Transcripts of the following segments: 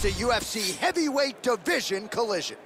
It's a UFC heavyweight division collision.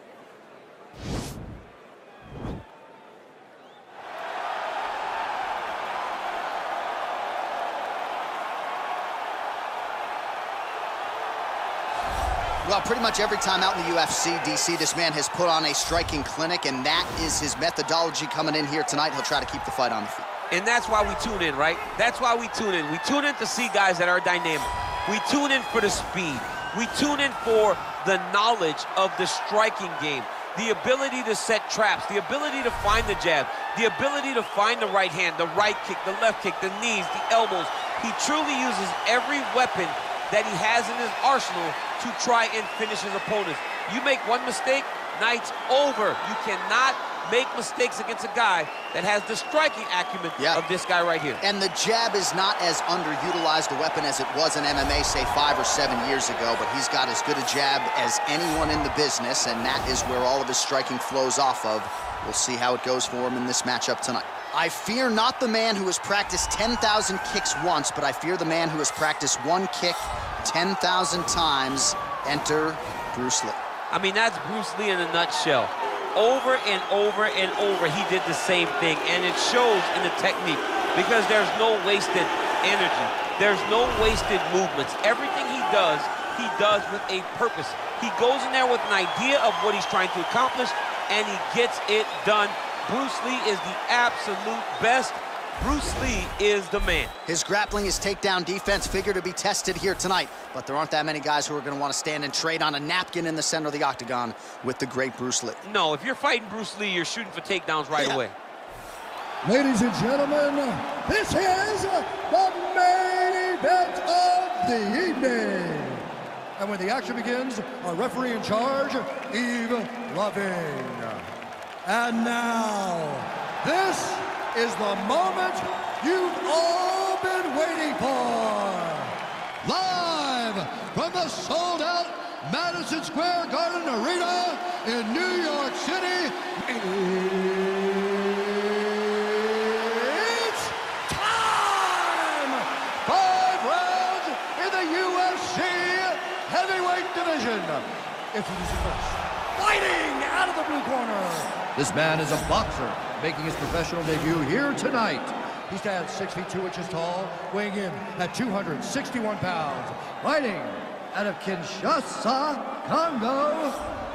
Well, pretty much every time out in the UFC, DC, this man has put on a striking clinic, and that is his methodology coming in here tonight. He'll try to keep the fight on the feet. And that's why we tune in, right? That's why we tune in. We tune in to see guys that are dynamic. We tune in for the speed. We tune in for the knowledge of the striking game, the ability to set traps, the ability to find the jab, the ability to find the right hand, the right kick, the left kick, the knees, the elbows. He truly uses every weapon that he has in his arsenal to try and finish his opponents. You make one mistake, night's over. You cannot make mistakes against a guy that has the striking acumen of this guy right here. And the jab is not as underutilized a weapon as it was in MMA, say 5 or 7 years ago, but he's got as good a jab as anyone in the business, and that is where all of his striking flows off of. We'll see how it goes for him in this matchup tonight. I fear not the man who has practiced 10,000 kicks once, but I fear the man who has practiced one kick 10,000 times. Enter Bruce Lee. I mean, that's Bruce Lee in a nutshell. Over and over and over, he did the same thing, and it shows in the technique because there's no wasted energy. There's no wasted movements. Everything he does with a purpose. He goes in there with an idea of what he's trying to accomplish, and he gets it done. Bruce Lee is the absolute best. Bruce Lee is the man. His grappling, his takedown defense figure to be tested here tonight, but there aren't that many guys who are going to want to stand and trade on a napkin in the center of the octagon with the great Bruce Lee. No, if you're fighting Bruce Lee, you're shooting for takedowns right away. Ladies and gentlemen, this is the main event of the evening. And when the action begins, our referee in charge, Yves Lavigne. And now, this is the moment you've all been waiting for. Live from the sold-out Madison Square Garden Arena in New York City, it's time! 5 rounds in the UFC heavyweight division. Introducing first, fighting out of the blue corner. This man is a boxer, making his professional debut here tonight. He stands 6 feet 2 inches tall, weighing in at 261 pounds. Fighting out of Kinshasa, Congo,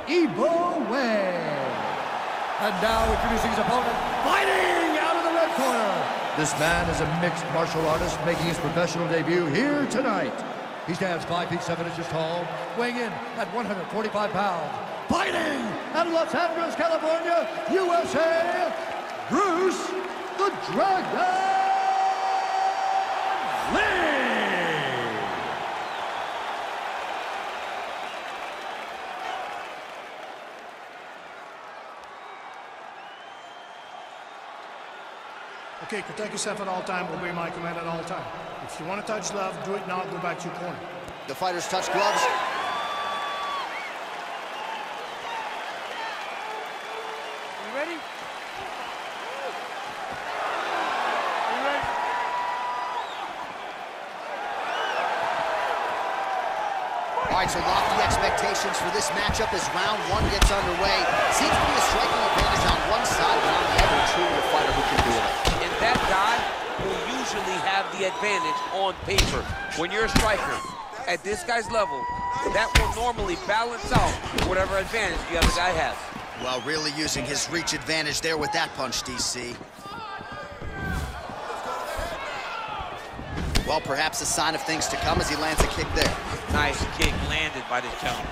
Ibo Way. And now introducing his opponent, fighting out of the red corner. This man is a mixed martial artist, making his professional debut here tonight. He stands 5 feet 7 inches tall, weighing in at 145 pounds. Fighting out of Los Angeles, California, USA, Bruce the Dragon Lee! Okay, protect yourself at all times, obey my command at all times. If you want to touch love, do it now, go back to your corner. The fighters touch gloves. Ready? All right, so lofty expectations for this matchup as round 1 gets underway. Seems to be a striking advantage on one side, but on the other, truly a fighter who can do it. And that guy will usually have the advantage on paper. When you're a striker at this guy's level, that will normally balance out whatever advantage the other guy has. Well, really using his reach advantage there with that punch, DC. Well, perhaps a sign of things to come as he lands a kick there. Nice kick landed by this gentleman.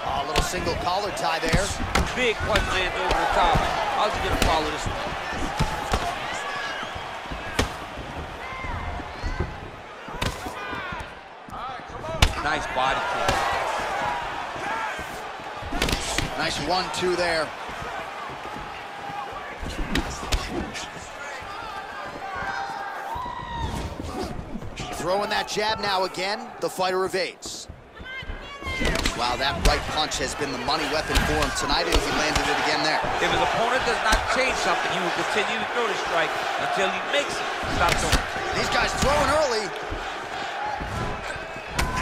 Oh, a little single collar tie there. Big punch lands over the top. How's he gonna follow this one? Nice body kick. Nice 1-2 there. Throwing that jab now again, the fighter evades. Wow, that right punch has been the money weapon for him tonight, and he landed it again there. If his opponent does not change something, he will continue to throw the strike until he makes it. Stop throwing. These guys throwing early.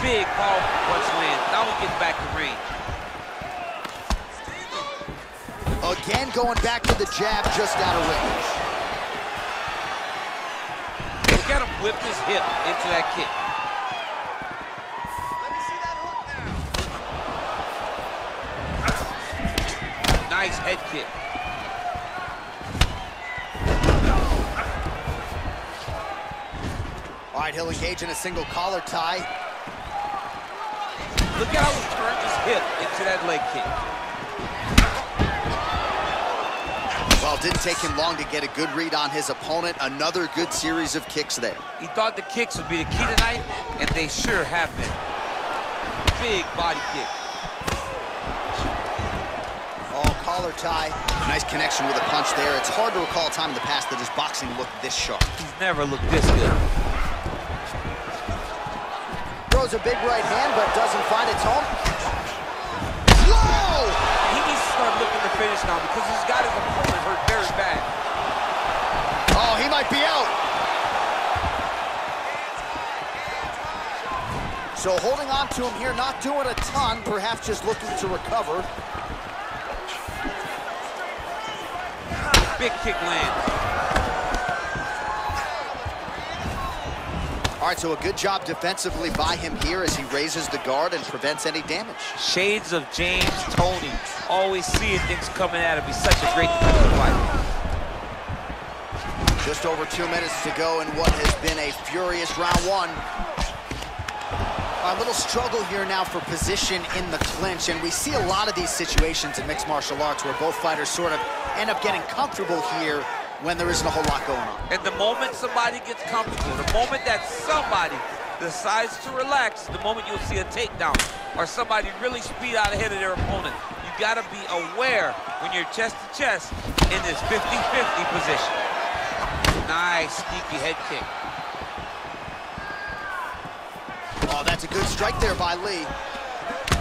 Big, powerful punch lands. Now we get back to range. Again, going back to the jab, just out of range. Look at him whip his hip into that kick. Let me see that hook now. Nice head kick. All right, he'll engage in a single collar tie. Look at how he turned his hip into that leg kick. Well, it didn't take him long to get a good read on his opponent. Another good series of kicks there. He thought the kicks would be the key tonight, and they sure have been. Big body kick. Oh, collar tie. Nice connection with a punch there. It's hard to recall a time in the past that his boxing looked this sharp. He's never looked this good. Throws a big right hand, but doesn't find its home. Whoa! He needs to start looking to finish now because he's got his opponent hurt very bad. Oh, he might be out. So holding on to him here, not doing a ton, perhaps just looking to recover. Big kick lands. All right, so a good job defensively by him here as he raises the guard and prevents any damage. Shades of James Toney. Always seeing things coming at him. He's such a great defensive fighter. Just over 2 minutes to go in what has been a furious round one. A little struggle here now for position in the clinch, and we see a lot of these situations in mixed martial arts where both fighters sort of end up getting comfortable here when there isn't a whole lot going on. And the moment somebody gets comfortable, the moment that somebody decides to relax, the moment you'll see a takedown or somebody really speed out ahead of their opponent. You gotta be aware when you're chest to chest in this 50-50 position. Nice, sneaky head kick. Oh, that's a good strike there by Lee.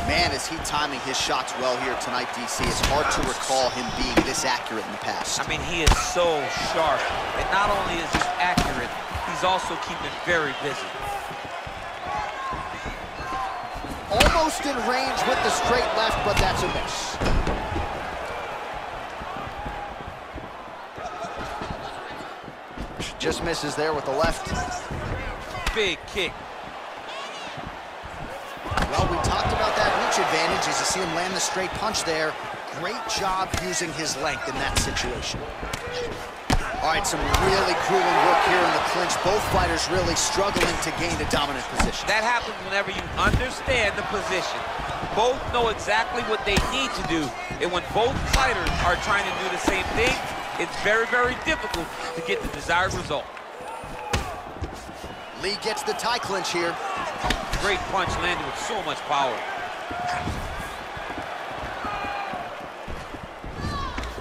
Man, is he timing his shots well here tonight, DC. It's hard to recall him being this accurate in the past. I mean, he is so sharp. And not only is he accurate, he's also keeping very busy. Almost in range with the straight left, but that's a miss. Just misses there with the left. Big kick. Well, we talked about that reach advantage as you see him land the straight punch there. Great job using his length in that situation. All right, some really grueling work here in the clinch. Both fighters really struggling to gain a dominant position. That happens whenever you understand the position. Both know exactly what they need to do. And when both fighters are trying to do the same thing, it's very, very difficult to get the desired result. Lee gets the tie clinch here. Great punch landed with so much power.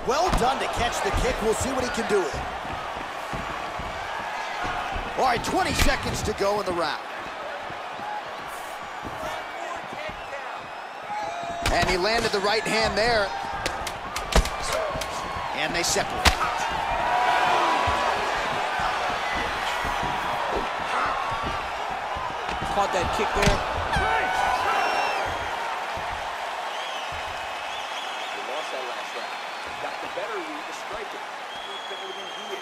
Well done to catch the kick. We'll see what he can do with it. All right, 20 seconds to go in the round. And he landed the right hand there. And they separate. Caught that kick there. He lost that last round. Got the better read to strike it. Better than he is.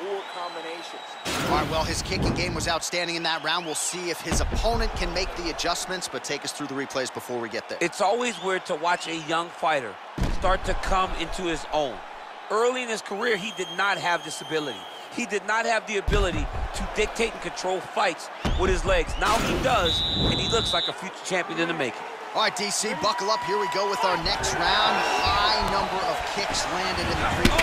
More combinations. All right, well, his kicking game was outstanding in that round. We'll see if his opponent can make the adjustments, but take us through the replays before we get there. It's always weird to watch a young fighter start to come into his own. Early in his career, he did not have this ability. He did not have the ability to dictate and control fights with his legs. Now he does, and he looks like a future champion in the making. All right, DC, buckle up. Here we go with our next round. High number of kicks landed in the previous.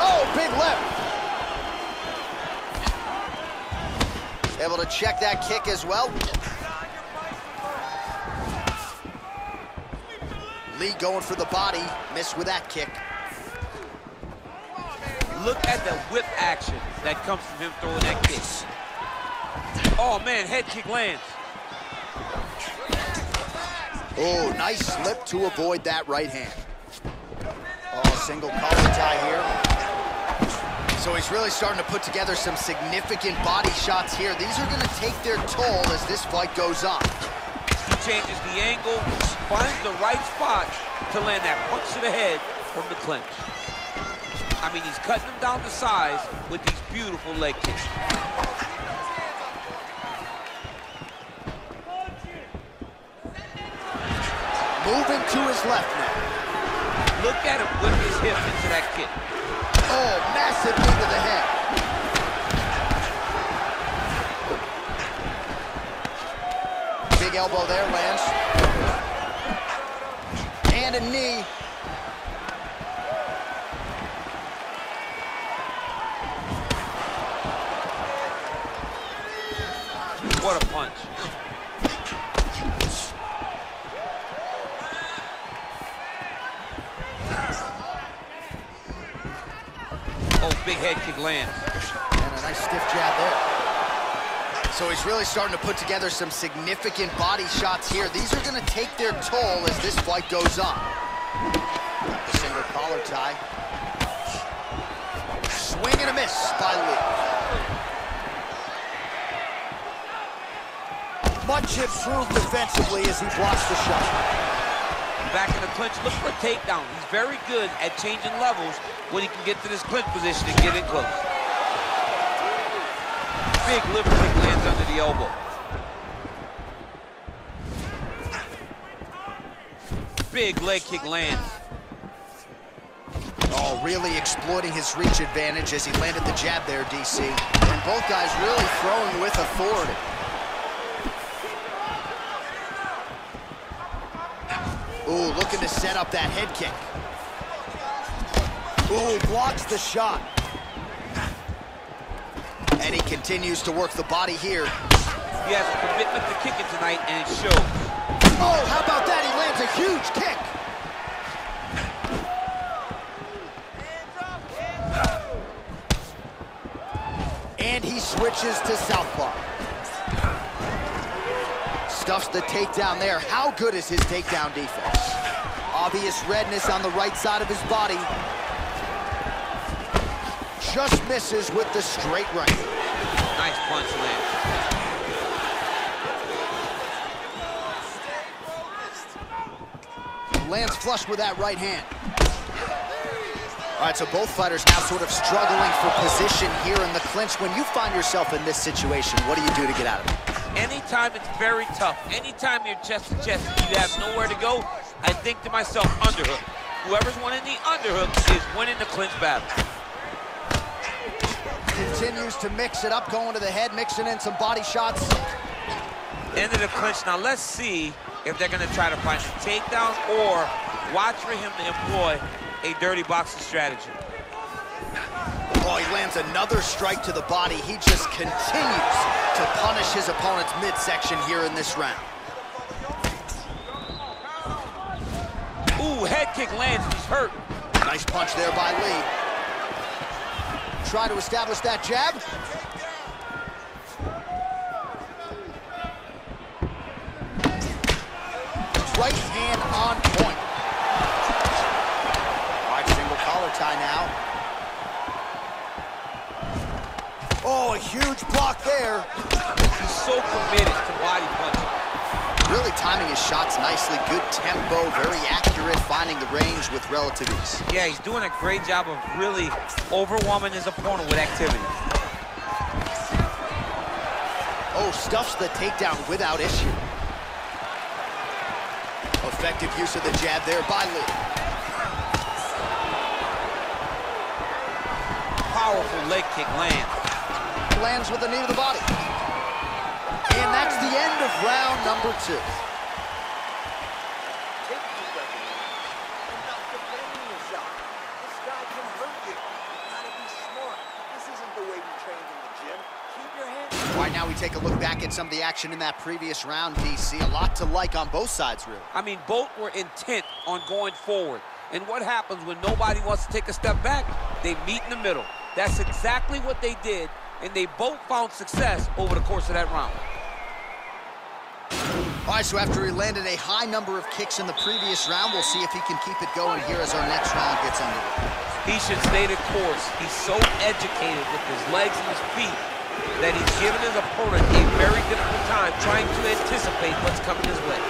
Oh, big left. Able to check that kick as well. Lee going for the body, missed with that kick. Look at the whip action that comes from him throwing that kick. Oh man, head kick lands. Oh, nice slip to avoid that right hand. Oh, single collar tie here. So he's really starting to put together some significant body shots here. These are going to take their toll as this fight goes on. He changes the angle, finds the right spot to land that punch to the head from the clinch. I mean, he's cutting them down to size with these beautiful leg kicks. Moving to his left now. Look at him whip his hip into that kick. Oh, massive knee to the head. Big elbow there, lands. And a knee. What a punch. Oh, big head kick lands. And a nice stiff jab there. So he's really starting to put together some significant body shots here. These are going to take their toll as this fight goes on. The single collar tie. Swing and a miss by Lee. Much improved defensively as he blocks the shot. Back in the clinch, look for a takedown. He's very good at changing levels when he can get to this clinch position and get in close. Big liver kick lands under the elbow. Big leg kick lands. Oh, really exploiting his reach advantage as he landed the jab there, DC. And both guys really throwing with authority. Ooh, looking to set up that head kick. Ooh, blocks the shot. And he continues to work the body here. He has a commitment to kicking tonight, and it shows. Oh, how about that? He lands a huge kick. And he switches to southpaw. Stuffs the takedown there. How good is his takedown defense? Obvious redness on the right side of his body. Just misses with the straight right. Nice punch land. Lands flush with that right hand. All right, so both fighters now sort of struggling for position here in the clinch. When you find yourself in this situation, what do you do to get out of it? Anytime it's very tough, anytime you're chest to chest, you have nowhere to go, I think to myself, underhook. Whoever's winning the underhook is winning the clinch battle. Continues to mix it up, going to the head, mixing in some body shots. End of the clinch. Now let's see if they're going to try to find a takedown or watch for him to employ a dirty boxing strategy. Oh, he lands another strike to the body. He just continues to punish his opponent's midsection here in this round. Ooh, head kick lands, he's hurt. Nice punch there by Lee. Try to establish that jab. Right hand on point. All right, single collar tie now. Oh, a huge block there. He's so committed to body punching. Really timing his shots nicely. Good tempo, very accurate, finding the range with relative ease. Yeah, he's doing a great job of really overwhelming his opponent with activity. Oh, stuffs the takedown without issue. Effective use of the jab there by Lee. Powerful leg kick lands. Lands with the knee to the body. And that's the end of round number 2. Take these recognitions and not defending yourself. This guy can hurt you. You gotta be smart. This isn't the way you trained in the gym. Keep your hands. All right, now we take a look back at some of the action in that previous round, DC. A lot to like on both sides, really. I mean, both were intent on going forward. And what happens when nobody wants to take a step back? They meet in the middle. That's exactly what they did, and they both found success over the course of that round. All right, so after he landed a high number of kicks in the previous round, we'll see if he can keep it going here as our next round gets underway. He should stay the course. He's so educated with his legs and his feet that he's given his opponent a very difficult time trying to anticipate what's coming his way.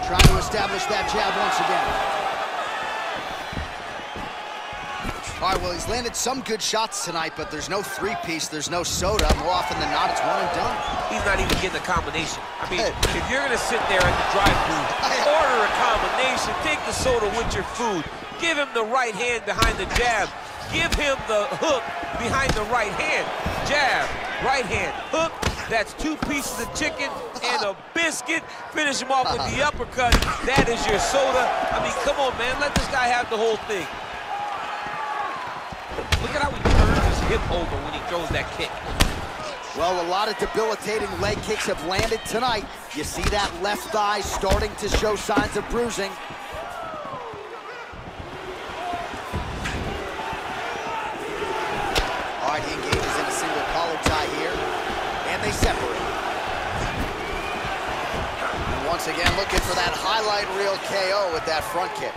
Trying to establish that jab once again. All right, well, he's landed some good shots tonight, but there's no three-piece, there's no soda. More often than not, it's one and done. He's not even getting a combination. I mean, if you're going to sit there at the drive-thru, order a combination, take the soda with your food, give him the right hand behind the jab, give him the hook behind the right hand. Jab, right hand, hook. That's 2 pieces of chicken and a biscuit. Finish him off with the uppercut. That is your soda. I mean, come on, man. Let this guy have the whole thing. Look at how he turns his hip over when he throws that kick. Well, a lot of debilitating leg kicks have landed tonight. You see that left thigh starting to show signs of bruising. All right, he engages in a single collar tie here, and they separate. And once again, looking for that highlight reel KO with that front kick.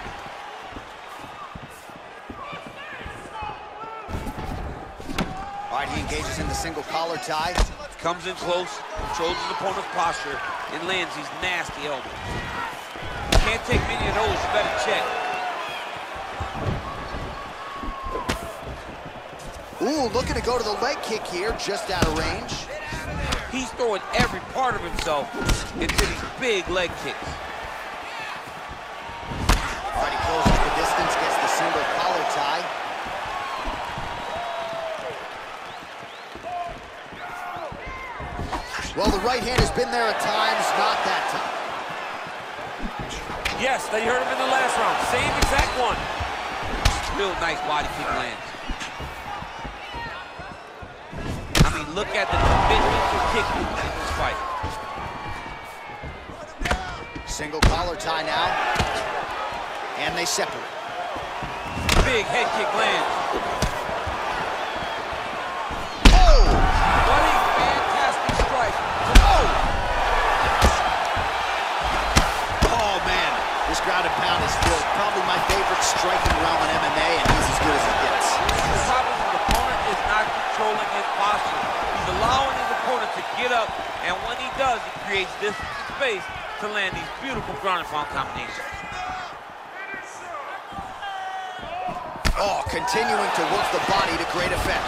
All right, he engages in the single collar tie. Comes in close, controls his opponent's posture, and lands these nasty elbows. Can't take many of those, you better check. Ooh, looking to go to the leg kick here, just out of range. He's throwing every part of himself into these big leg kicks. All right, he closes the distance, gets the single collar tie. Well, the right hand has been there at times, not that time. Yes, they heard him in the last round. Same exact one. Real nice body kick lands. I mean, look at the commitment to kicking in this fight. Single collar tie now. And they separate. Big head kick lands. Oh! What a fantastic strike. Oh, man. This ground and pound is still probably my favorite striking realm in MMA, and he's as good as it gets. The problem is the opponent is not controlling his posture. He's allowing his opponent to get up, and when he does, he creates distance and space to land these beautiful ground and pound combinations. Oh, continuing to work the body to great effect.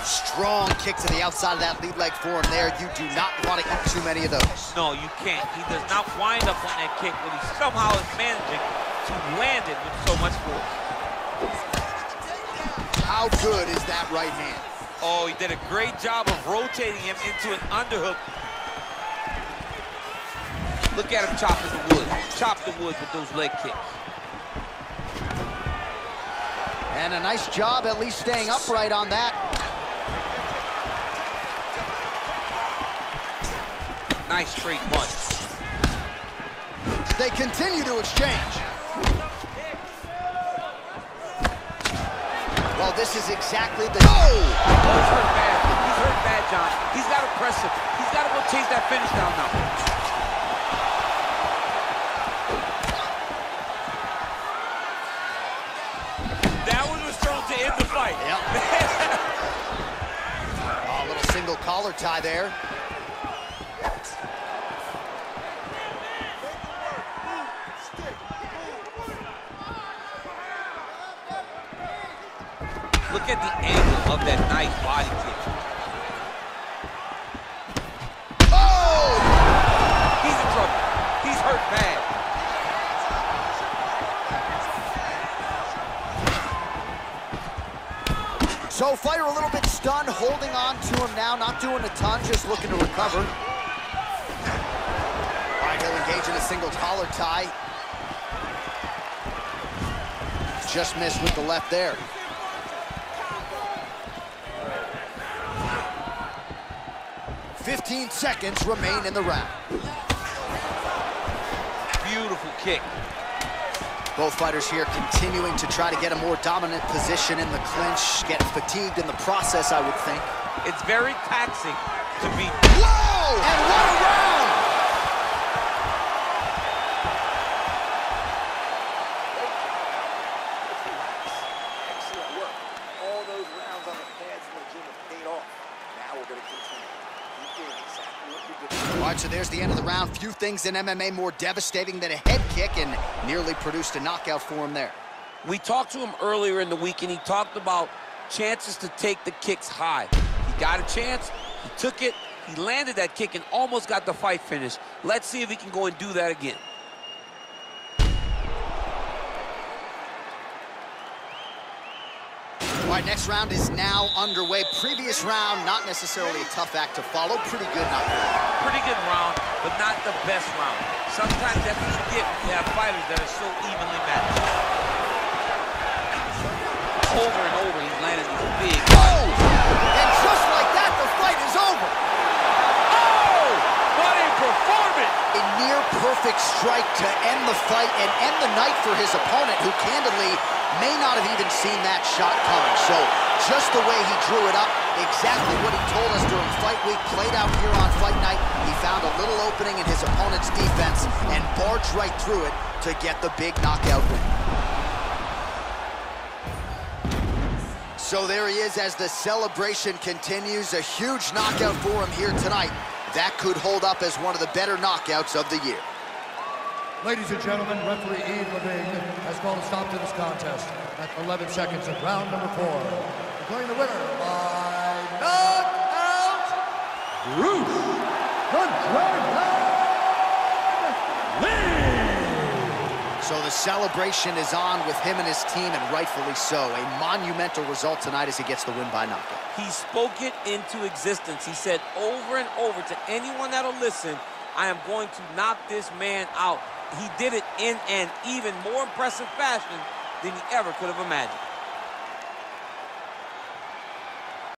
Strong kick to the outside of that lead leg forearm there. You do not want to eat too many of those. No, you can't. He does not wind up on that kick, but he somehow is managing to land it with so much force. How good is that right hand? Oh, he did a great job of rotating him into an underhook. Look at him chopping the wood. Chop the wood with those leg kicks. And a nice job at least staying upright on that. Nice straight punch. They continue to exchange. Well, this is exactly the... Oh! He's hurt bad. He's hurt bad, John. He's got to press him. He's got to go chase that finish down now. To end the fight. Yep. Oh, a little single collar tie there. Look at the angle of that nice body kick. Oh! He's in trouble. He's hurt bad. So fighter a little bit stunned, holding on to him now, not doing a ton, just looking to recover. All right, he'll engage in a single collar tie. Just missed with the left there. "15 seconds remain in the round." Beautiful kick. Both fighters here continuing to try to get a more dominant position in the clinch, getting fatigued in the process, I would think. It's very taxing to be... Whoa! And what a round! All right, so there's the end of the round. Few things in MMA more devastating than a head kick, and nearly produced a knockout for him there. We talked to him earlier in the week, and he talked about chances to take the kicks high. He got a chance, he took it, he landed that kick and almost got the fight finished. Let's see if he can go and do that again. All right, next round is now underway. Previous round, not necessarily a tough act to follow. Pretty good knockout. Pretty good round, but not the best round. Sometimes that's what you get when you have fighters that are so evenly matched. Over and over, he's landed these big. Oh! And just like that, the fight is over. Oh! What a performance! A near-perfect strike to end the fight and end the night for his opponent, who candidly may not have even seen that shot coming. So just the way he drew it up, exactly what he told us during fight week, played out here on fight night. He found a little opening in his opponent's defense and barged right through it to get the big knockout win. So there he is as the celebration continues. A huge knockout for him here tonight. That could hold up as one of the better knockouts of the year. Ladies and gentlemen, referee Yves Levine has called a stop to this contest at 11 seconds of round number 4. Declaring the winner by knockout, Bruce the Dragon Lee! So the celebration is on with him and his team, and rightfully so. A monumental result tonight as he gets the win by knockout. He spoke it into existence. He said over and over to anyone that'll listen, I am going to knock this man out. He did it in an even more impressive fashion than he ever could have imagined.